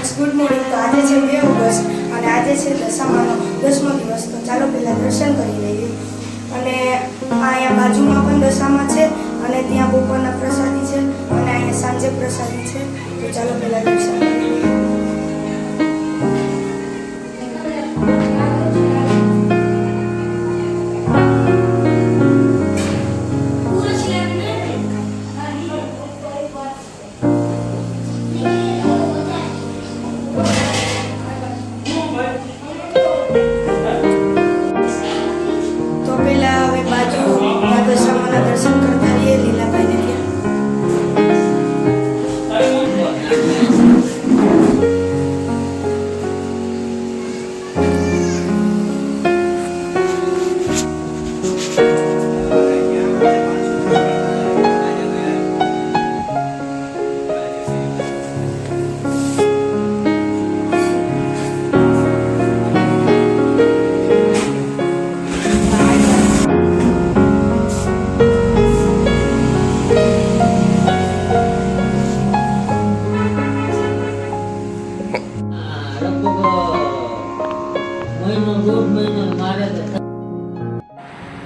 Friends, good morning. તો આજે છે 2 ઓગસ્ટ અને આજે છે દશામાનો 10મો દિવસ. તો ચાલો પહેલાં દર્શન કરી લઈએ. અને અહીંયા બાજુમાં પણ દશામાં છે અને ત્યાં બપોરના પ્રસાદી છે અને અહીંયા સાંજે પ્રસાદી છે. તો ચાલો પહેલાં દર્શન કરી લઈએ. દર્શન કરતા રહીએ લીલાભાઈને ત્યાં.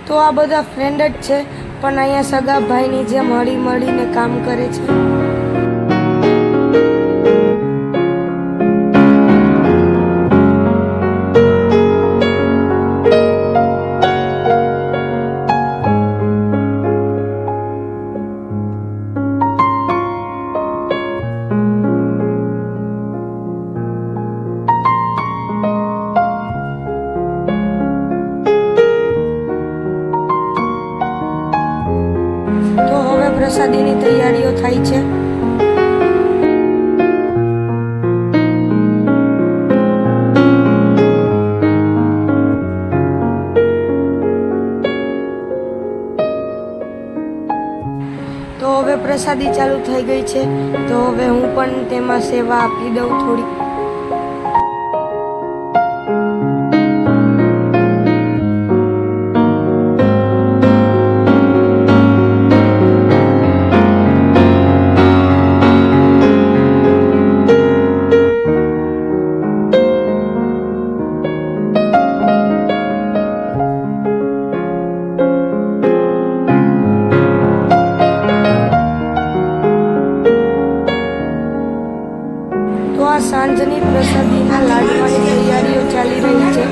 તો આ બધા ફ્રેન્ડ જ છે, પણ અહીંયા સગા ભાઈની જેમ હળી મળીને કામ કરે છે. પ્રસાદીની તૈયારીઓ થાય છે. તો હવે પ્રસાદી ચાલુ થઈ ગઈ છે. તો હવે હું પણ તેમાં સેવા આપી દઉં થોડી. સાંજની પ્રસાદીના લાડવાની તૈયારીઓ ચાલી રહી છે.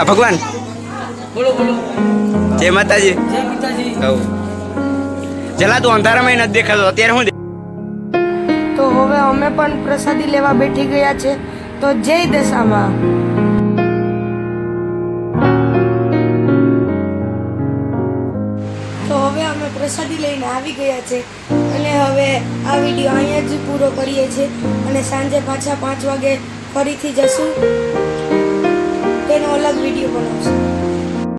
ભગવાન બોલો બોલો. જય માતાજી. જય પિતાજી. જલા તું અંધારામાં નથી દેખાતો, અત્યારે હું તો હવે અમે પણ પ્રસાદી લેવા બેઠી ગયા છે. તો જય દશામાં. તો હવે અમે પ્રસાદી લઈને આવી ગયા છે અને હવે આ વિડીયો અહીંયા જ પૂરો કરીએ છીએ અને સાંજે પાછા 5 વાગે ફરીથી જશું. તેનો અલગ વિડીયો બનાવશું.